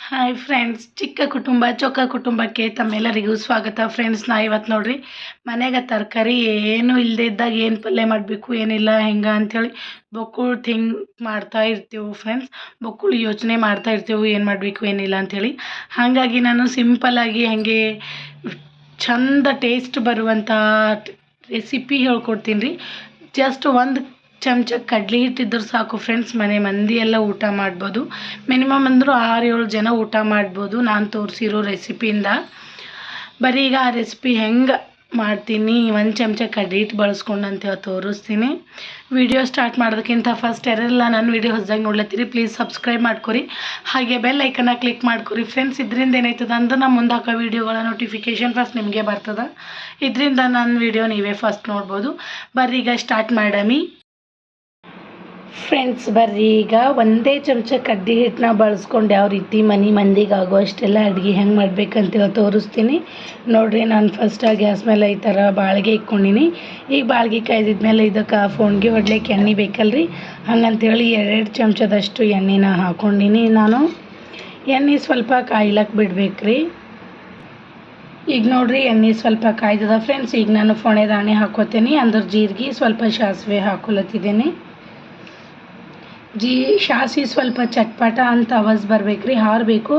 Hi friends, ಚಿಕ್ಕ ಕುಟುಂಬ ಚೊಕ್ಕ ಕುಟುಂಬಕ್ಕೆ ತಮ್ಮೆಲ್ಲರಿಗೂ ಸ್ವಾಗತ. ಫ್ರೆಂಡ್ಸ್, ನಾ ಇವತ್ತು ನೋಡ್ರಿ ಮನೆಗೆ ತರಕಾರಿ ಏನೂ ಇಲ್ಲದೆ ಇದ್ದಾಗ ಏನು ಪಲ್ಯ ಮಾಡಬೇಕು ಏನಿಲ್ಲ ಹೆಂಗೆ ಅಂಥೇಳಿ ಬೊಕ್ಕುಳು ಥಿಂಕ್ ಮಾಡ್ತಾ ಇರ್ತೀವಿ. ಫ್ರೆಂಡ್ಸ್, ಬೊಕ್ಕುಳು ಯೋಚನೆ ಮಾಡ್ತಾ ಇರ್ತೀವಿ ಏನು ಮಾಡಬೇಕು ಏನಿಲ್ಲ ಅಂಥೇಳಿ. ಹಾಗಾಗಿ ನಾನು ಸಿಂಪಲ್ಲಾಗಿ ಹಾಗೆ ಚಂದ ಟೇಸ್ಟ್ ಬರುವಂಥ ರೆಸಿಪಿ ಹೇಳ್ಕೊಡ್ತೀನಿ ರೀ. ಜಸ್ಟ್ ಒಂದು ಚಮಚ ಕಡ್ಲೆ ಹಿಟ್ಟಿದ್ರೆ ಸಾಕು ಫ್ರೆಂಡ್ಸ್, ಮನೆ ಮಂದಿ ಎಲ್ಲ ಊಟ ಮಾಡ್ಬೋದು. ಮಿನಿಮಮ್ ಅಂದರೂ 6-7 ಜನ ಊಟ ಮಾಡ್ಬೋದು ನಾನು ತೋರಿಸಿರೋ ರೆಸಿಪಿಯಿಂದ. ಬರೀ ಈಗ ಆ ರೆಸಿಪಿ ಹೆಂಗೆ ಮಾಡ್ತೀನಿ, ಒಂದು ಚಮಚ ಕಡ್ಲೆ ಹಿಟ್ಟು ಬಳಸ್ಕೊಂಡು ಅಂತೇಳಿ ತೋರಿಸ್ತೀನಿ. ವಿಡಿಯೋ ಸ್ಟಾರ್ಟ್ ಮಾಡೋದಕ್ಕಿಂತ ಫಸ್ಟ್ ಯಾರೆಲ್ಲ ನನ್ನ ವಿಡಿಯೋ ಹೊಸದಾಗಿ ನೋಡ್ಲತ್ತೀರಿ ಪ್ಲೀಸ್ ಸಬ್ಸ್ಕ್ರೈಬ್ ಮಾಡ್ಕೊರಿ, ಹಾಗೆ ಬೆಲ್ ಐಕನ್ನ ಕ್ಲಿಕ್ ಮಾಡ್ಕೊರಿ ಫ್ರೆಂಡ್ಸ್. ಇದರಿಂದ ಏನಾಯ್ತದ ಅಂದ್ರೆ ನಾನು ಮುಂದೆ ಹಾಕೋ ವೀಡಿಯೋಗಳ ನೋಟಿಫಿಕೇಷನ್ ಫಸ್ಟ್ ನಿಮಗೆ ಬರ್ತದೆ. ಇದರಿಂದ ನನ್ನ ವಿಡಿಯೋ ನೀವೇ ಫಸ್ಟ್ ನೋಡ್ಬೋದು. ಬರ್ರಿ ಈಗ ಸ್ಟಾರ್ಟ್ ಮಾಡಮಿ ಫ್ರೆಂಡ್ಸ್. ಬರ್ರಿ ಈಗ ಒಂದೇ ಚಮಚ ಕಡ್ಡಿ ಹಿಟ್ಟನ್ನ ಬಳಸ್ಕೊಂಡು ಯಾವ ರೀತಿ ಮನೆ ಮಂದಿಗೆ ಆಗುವಷ್ಟೆಲ್ಲ ಅಡುಗೆ ಹೆಂಗೆ ಮಾಡ್ಬೇಕಂತ ತೋರಿಸ್ತೀನಿ ನೋಡಿರಿ. ನಾನು ಫಸ್ಟ್ ಗ್ಯಾಸ್ ಮೇಲೆ ಈ ಥರ ಬಾಳಿಗೆ ಇಟ್ಕೊಂಡಿನಿ. ಈಗ ಬಾಳಿಗೆ ಕಾಯ್ದಿದ್ಮೇಲೆ ಇದಕ್ಕೆ ಫೋನ್ಗೆ ಹೊಡ್ಲಿಕ್ಕೆ ಎಣ್ಣೆ ಬೇಕಲ್ರಿ, ಹಂಗಂತೇಳಿ 2 ಚಮಚದಷ್ಟು ಎಣ್ಣೆನ ಹಾಕ್ಕೊಂಡಿನಿ ನಾನು. ಎಣ್ಣೆ ಸ್ವಲ್ಪ ಕಾಯ್ಲಕ್ಕೆ ಬಿಡ್ಬೇಕ್ರಿ. ಈಗ ನೋಡಿರಿ ಎಣ್ಣೆ ಸ್ವಲ್ಪ ಕಾಯ್ದದ ಫ್ರೆಂಡ್ಸ್. ಈಗ ನಾನು ಫೋಣೆ ದಾಣೆ ಹಾಕೋತೀನಿ, ಅಂದ್ರೆ ಜೀರಿಗೆ ಸ್ವಲ್ಪ ಸಾಸಿವೆ ಹಾಕೊಲತ್ತಿದ್ದೀನಿ. ಸಾಸಿವೆ ಸ್ವಲ್ಪ ಚಟ್ಪಟ ಅಂತ ಆವಾಜ್ ಬರ್ಬೇಕ್ರಿ, ಹಾರಬೇಕು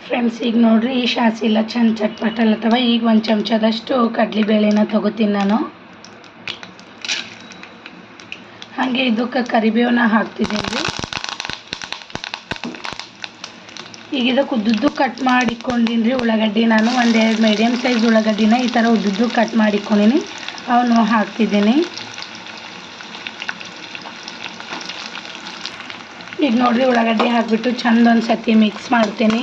ಫ್ರೆಂಡ್ಸ್. ಈಗ ನೋಡಿರಿ ಈ ಸಾಸಿವೆ ಎಲ್ಲ ಚಂದ ಚಟ್ಪಟ ಅಲ್ಲತ್ತವ. ಈಗ 1 ಚಮಚದಷ್ಟು ಕಡಲೆಬೇಳೆನ ತೊಗೋತೀನಿ ನಾನು. ಹಾಗೆ ಇದಕ್ಕೆ ಕರಿಬೇವನ್ನ ಹಾಕ್ತಿದ್ದೀನಿ ರೀ. ಈಗ ಇದಕ್ಕೆ ಉದ್ದುದ್ದು ಕಟ್ ಮಾಡಿಕೊಂಡಿನಿ ರೀ ಉಳ್ಳಾಗಡ್ಡಿ. ನಾನು 1-2 ಮೀಡಿಯಮ್ ಸೈಜ್ ಉಳ್ಳಾಗಡ್ಡಿನ ಈ ಥರ ಉದ್ದುದ್ದು ಕಟ್ ಮಾಡಿಕೊಂಡಿನಿ, ಅವನು ಹಾಕ್ತಿದ್ದೀನಿ. ಈಗ ನೋಡಿರಿ ಉಳ್ಳಾಗಡ್ಡಿ ಹಾಕಿಬಿಟ್ಟು ಚಂದ ಒಂದು ಸತಿ ಮಿಕ್ಸ್ ಮಾಡ್ತೀನಿ.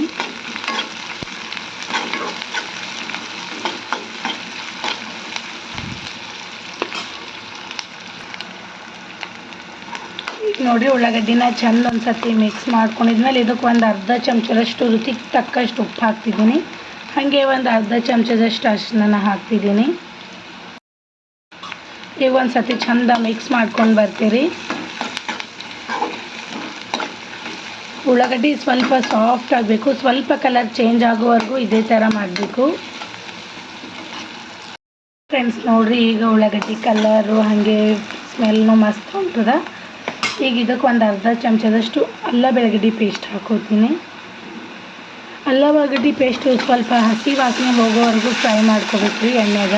ಈಗ ನೋಡಿರಿ ಉಳ್ಳಾಗಡ್ಡಿನ ಚಂದ ಒಂದು ಸತಿ ಮಿಕ್ಸ್ ಮಾಡ್ಕೊಂಡಿದ್ಮೇಲೆ ಇದಕ್ಕೆ ಒಂದು ಅರ್ಧ ಚಮಚದಷ್ಟು ರುಚಿಗೆ ತಕ್ಕಷ್ಟು ಉಪ್ಪು ಹಾಕ್ತಿದ್ದೀನಿ. ಹಾಗೆ ಒಂದು ಅರ್ಧ ಚಮಚದಷ್ಟು ಅರಿಶಿನ ಹಾಕ್ತಿದ್ದೀನಿ. ಈಗ ಒಂದು ಸತಿ ಚಂದ ಮಿಕ್ಸ್ ಮಾಡ್ಕೊಂಡು ಬರ್ತೀರಿ. ಉಳ್ಳಾಗಡ್ಡಿ ಸ್ವಲ್ಪ ಸಾಫ್ಟ್ ಆಗಬೇಕು, ಸ್ವಲ್ಪ ಕಲರ್ ಚೇಂಜ್ ಆಗೋವರೆಗೂ ಇದೇ ಥರ ಮಾಡಬೇಕು ಫ್ರೆಂಡ್ಸ್. ನೋಡಿರಿ ಈಗ ಉಳ್ಳಾಗಡ್ಡಿ ಕಲರು ಹಾಗೆ ಸ್ಮೆಲ್ನು ಮಸ್ತ್ ಉಂಟದ. ಈಗ ಇದಕ್ಕೆ ಒಂದು ಅರ್ಧ ಚಮಚದಷ್ಟು ಅಲ್ಲ ಬೆಳಗಡ್ಡಿ ಪೇಸ್ಟ್ ಹಾಕೋತೀನಿ. ಅಲ್ಲ ಬೆಳಗಡ್ಡಿ ಪೇಸ್ಟು ಸ್ವಲ್ಪ ಹಸಿ ವಾಸನೆ ಹೋಗೋವರೆಗೂ ಫ್ರೈ ಮಾಡ್ಕೋಬೇಕ್ರಿ ಎಣ್ಣೆಗ.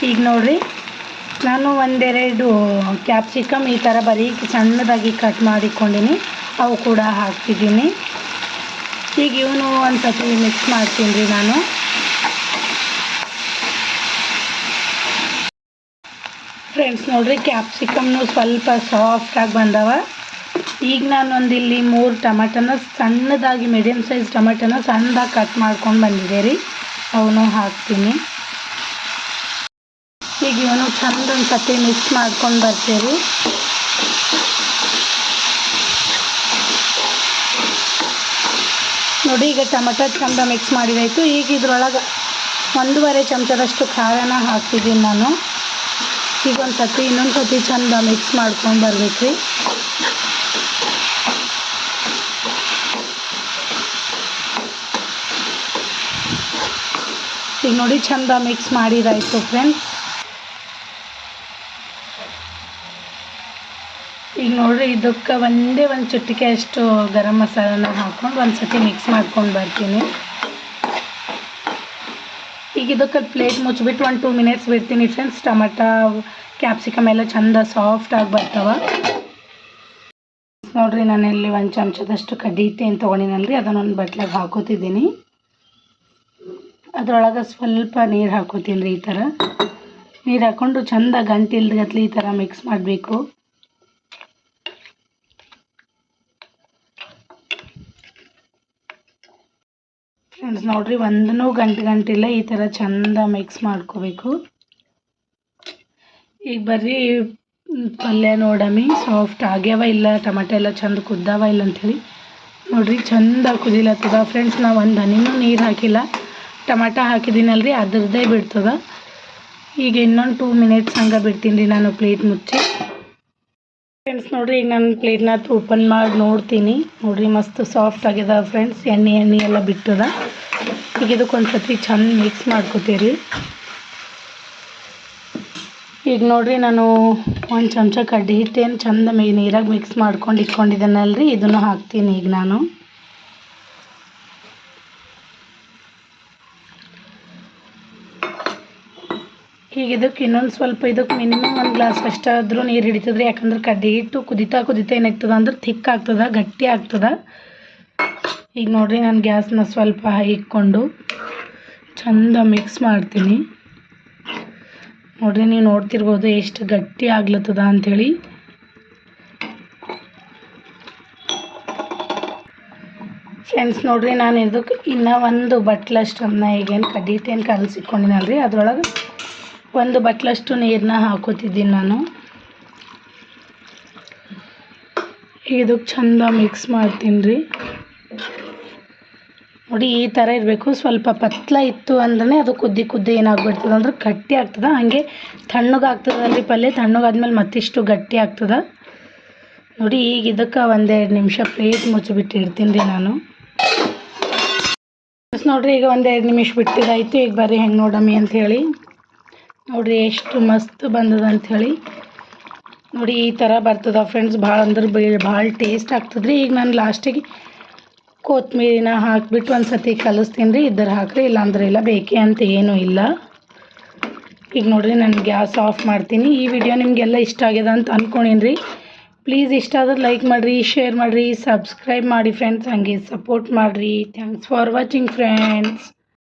ಈಗ ನೋಡಿರಿ ನಾನು 1-2 ಕ್ಯಾಪ್ಸಿಕಮ್ ಈ ಥರ ಬರೀ ಸಣ್ಣದಾಗಿ ಕಟ್ ಮಾಡಿಕೊಂಡಿನಿ, ಅವು ಕೂಡ ಹಾಕ್ತಿದ್ದೀನಿ. ಈಗ ಇವನು ಒಂದು ಸತಿ ಮಿಕ್ಸ್ ಮಾಡ್ತೀನಿ ರೀ ನಾನು. ಫ್ರೆಂಡ್ಸ್ ನೋಡಿರಿ ಕ್ಯಾಪ್ಸಿಕಮ್ನು ಸ್ವಲ್ಪ ಸಾಫ್ಟಾಗಿ ಬಂದವ. ಈಗ ನಾನು ಒಂದಿಲ್ಲಿ 3 ಟೊಮೆಟೊನ ಸಣ್ಣದಾಗಿ ಮೀಡಿಯಮ್ ಸೈಜ್ ಟೊಮೆಟೊನ ಸಣ್ಣದಾಗಿ ಕಟ್ ಮಾಡ್ಕೊಂಡು ಬಂದಿದೆ ರೀ, ಅವನು ಹಾಕ್ತೀನಿ. ಈಗ ಇವನು ಚಂದ ಒಂದು ಸತಿ ಮಿಕ್ಸ್ ಮಾಡ್ಕೊಂಡು ಬರ್ತೀವಿ. ನೋಡಿ ಈಗ ಟೊಮೆಟೊ ಚಂದ ಮಿಕ್ಸ್ ಮಾಡಿದಾಯಿತು. ಈಗ ಇದ್ರೊಳಗೆ 1.5 ಚಮಚದಷ್ಟು ಖಾರನ ಹಾಕ್ತಿದ್ದೀನಿ ನಾನು. ಈಗ ಒಂದು ಸತಿ ಇನ್ನೊಂದು ಸತಿ ಚಂದ ಮಿಕ್ಸ್ ಮಾಡ್ಕೊಂಡು ಬರ್ಬೇಕ್ರಿ. ಈಗ ನೋಡಿ ಚಂದ ಮಿಕ್ಸ್ ಮಾಡಿದಾಯಿತು ಫ್ರೆಂಡ್ಸ್. ಈಗ ನೋಡಿರಿ ಇದಕ್ಕೆ ಒಂದೇ ಒಂದು ಚಿಟಿಕೆ ಅಷ್ಟು ಗರಂ ಮಸಾಲನ ಹಾಕ್ಕೊಂಡು ಒಂದು ಸತಿ ಮಿಕ್ಸ್ ಮಾಡ್ಕೊಂಡು ಬರ್ತೀನಿ. ಈಗ ಇದಕ್ಕೆ ಪ್ಲೇಟ್ ಮುಚ್ಚಿಬಿಟ್ಟು 1-2 ಮಿನಿಟ್ಸ್ ಬಿಡ್ತೀನಿ ಫ್ರೆಂಡ್ಸ್. ಟೊಮೆಟೊ ಕ್ಯಾಪ್ಸಿಕಮ್ ಎಲ್ಲ ಚಂದ ಸಾಫ್ಟಾಗಿ ಬರ್ತಾವ. ನೋಡಿರಿ ನಾನಿಲ್ಲಿ 1 ಚಮಚದಷ್ಟು ಕಡ್ಡಿ ಹಿಟ್ಟು ಏನು ತೊಗೊಂಡಿನಲ್ರಿ ಅದನ್ನೊಂದು ಬಟ್ಲಾಗ ಹಾಕೋತಿದ್ದೀನಿ. ಅದರೊಳಗೆ ಸ್ವಲ್ಪ ನೀರು ಹಾಕೋತೀನಿ ರೀ. ಈ ಥರ ನೀರು ಹಾಕ್ಕೊಂಡು ಚಂದ ಗಂಟಿಲ್ದಗತ್ಲಿ ಈ ಥರ ಮಿಕ್ಸ್ ಮಾಡಬೇಕು. ಫ್ರೆಂಡ್ಸ್ ನೋಡಿರಿ ಒಂದೂ ಗಂಟಿಲ್ಲ, ಈ ಥರ ಚಂದ ಮಿಕ್ಸ್ ಮಾಡ್ಕೋಬೇಕು. ಈಗ ಬರ್ರಿ ಪಲ್ಯ ನೋಡಮಿ ಸಾಫ್ಟ್ ಆಗ್ಯಾವ ಇಲ್ಲ, ಟೊಮೆಟೊ ಎಲ್ಲ ಚಂದ ಕುದ್ದಾವ ಇಲ್ಲ ಅಂಥೇಳಿ. ನೋಡಿರಿ ಚಂದ ಕುದಿಲತ್ತದ ಫ್ರೆಂಡ್ಸ್. ನಾವು ಒಂದು ಹನಿನೂ ನೀರು ಹಾಕಿಲ್ಲ, ಟೊಮೆಟೊ ಹಾಕಿದ್ದೀನಲ್ರಿ ಅದ್ರದ್ದೇ ಬಿಡ್ತದ. ಈಗ ಇನ್ನೊಂದು 2 ಮಿನಿಟ್ಸ್ ಹಂಗೆ ಬಿಡ್ತೀನಿ ರೀ ನಾನು ಪ್ಲೇಟ್ ಮುಚ್ಚಿ. ಫ್ರೆಂಡ್ಸ್ ನೋಡಿರಿ ಈಗ ನಾನು ಪ್ಲೇಟ್ನ ಓಪನ್ ಮಾಡಿ ನೋಡ್ತೀನಿ. ನೋಡಿರಿ ಮಸ್ತ್ ಸಾಫ್ಟ್ ಆಗ್ಯದ ಫ್ರೆಂಡ್ಸ್, ಎಣ್ಣೆ ಎಲ್ಲ ಬಿಟ್ಟದ. ಈಗ ಇದಕ್ಕೆ ಒಂದು ಸತಿ ಚಂದ ಮಿಕ್ಸ್ ಮಾಡ್ಕೋತೀರಿ. ಈಗ ನೋಡಿರಿ ನಾನು ಒಂದು ಚಮಚ ಕಡ್ಡಿ ಹಿಟ್ಟೇನು ಚಂದ ನೀರಾಗಿ ಮಿಕ್ಸ್ ಮಾಡ್ಕೊಂಡು ಇಟ್ಕೊಂಡಿದ್ದೇನಲ್ರಿ, ಇದನ್ನು ಹಾಕ್ತೀನಿ ಈಗ ನಾನು. ಈಗ ಇದಕ್ಕೆ ಇನ್ನೊಂದು ಸ್ವಲ್ಪ, ಇದಕ್ಕೆ ಮಿನಿಮಮ್ ಒಂದು ಗ್ಲಾಸ್ ಅಷ್ಟಾದರೂ ನೀರು ಹಿಡಿತದ್ರಿ. ಯಾಕಂದ್ರೆ ಕಡ್ಡಿ ಹಿಟ್ಟು ಕುದಿತಾ ಏನಾಗ್ತದೆ ಅಂದ್ರೆ ಥಿಕ್ ಆಗ್ತದೆ, ಗಟ್ಟಿ ಆಗ್ತದೆ. ಈಗ ನೋಡಿರಿ ನಾನು ಗ್ಯಾಸ್ನ ಸ್ವಲ್ಪ ಹೈ ಇಟ್ಕೊಂಡು ಚಂದ ಮಿಕ್ಸ್ ಮಾಡ್ತೀನಿ. ನೋಡಿರಿ ನೀವು ನೋಡ್ತಿರ್ಬೋದು ಎಷ್ಟು ಗಟ್ಟಿ ಆಗ್ಲತ್ತದ ಅಂಥೇಳಿ. ಫ್ರೆಂಡ್ಸ್ ನೋಡಿರಿ ನಾನು ಇದಕ್ಕೆ ಇನ್ನೂ ಒಂದು ಬಟ್ಲಷ್ಟು ಅನ್ನ ಈಗೇನು ಕಡ್ಡಿ ಹಿಟ್ಟೇನು ಕಲಸಿಟ್ಕೊಂಡಿನಲ್ರಿ ಅದ್ರೊಳಗೆ ಒಂದು ಬಟ್ಲಷ್ಟು ನೀರನ್ನ ಹಾಕೋತಿದ್ದೀನಿ ನಾನು. ಇದಕ್ಕೆ ಚಂದ ಮಿಕ್ಸ್ ಮಾಡ್ತೀನಿ ರೀ. ನೋಡಿ ಈ ಥರ ಇರಬೇಕು. ಸ್ವಲ್ಪ ಪತ್ಲ ಇತ್ತು ಅಂದ್ರೆ ಅದು ಕುದ್ದಿ ಏನಾಗ್ಬಿಡ್ತದೆ ಅಂದ್ರೆ ಗಟ್ಟಿ ಆಗ್ತದೆ. ಹಾಗೆ ತಣ್ಣಗಾಗ್ತದಲ್ರಿ ಪಲ್ಯ, ತಣ್ಣಗಾದ್ಮೇಲೆ ಮತ್ತಿಷ್ಟು ಗಟ್ಟಿ ಆಗ್ತದೆ. ನೋಡಿ ಈಗ ಇದಕ್ಕೆ 1-2 ನಿಮಿಷ ಪ್ಲೇಟ್ ಮುಚ್ಚಿಬಿಟ್ಟಿರ್ತೀನಿ ರೀ ನಾನು. ನೋಡಿರಿ ಈಗ 1-2 ನಿಮಿಷ ಬಿಟ್ಟಿದ್ದಾಯಿತು. ಈಗ ಬರ್ರಿ ಹೆಂಗೆ ನೋಡಮ್ಮಿ ಅಂಥೇಳಿ. ನೋಡಿರಿ ಎಷ್ಟು ಮಸ್ತ್ ಬಂದದ ಅಂಥೇಳಿ. ನೋಡಿ ಈ ಥರ ಬರ್ತದೆ ಫ್ರೆಂಡ್ಸ್, ಭಾಳ ಅಂದ್ರೆ ಭಾಳ ಟೇಸ್ಟ್ ಆಗ್ತದೆ ರೀ. ಈಗ ನಾನು ಲಾಸ್ಟಿಗೆ ಕೊತ್ತಂಬರಿನ ಹಾಕಿಬಿಟ್ಟು ಒಂದು ಸತಿ ಕಲಿಸ್ತೀನಿ ರೀ. ಇದ್ದರೆ ಹಾಕ್ರಿ, ಇಲ್ಲಾಂದ್ರೆ ಇಲ್ಲ, ಬೇಕೇ ಅಂತ ಏನೂ ಇಲ್ಲ. ಈಗ ನೋಡಿರಿ ನಾನು ಗ್ಯಾಸ್ ಆಫ್ ಮಾಡ್ತೀನಿ. ಈ ವಿಡಿಯೋ ನಿಮಗೆಲ್ಲ ಇಷ್ಟ ಆಗ್ಯದ ಅಂತ ಅಂದ್ಕೊಂಡೀನಿ ರೀ. ಪ್ಲೀಸ್ ಇಷ್ಟ ಆದ್ರೆ ಲೈಕ್ ಮಾಡಿರಿ, ಶೇರ್ ಮಾಡಿರಿ, ಸಬ್ಸ್ಕ್ರೈಬ್ ಮಾಡಿ ಫ್ರೆಂಡ್ಸ್. ಹಾಗೆ ಸಪೋರ್ಟ್ ಮಾಡಿರಿ. Thanks for watching friends.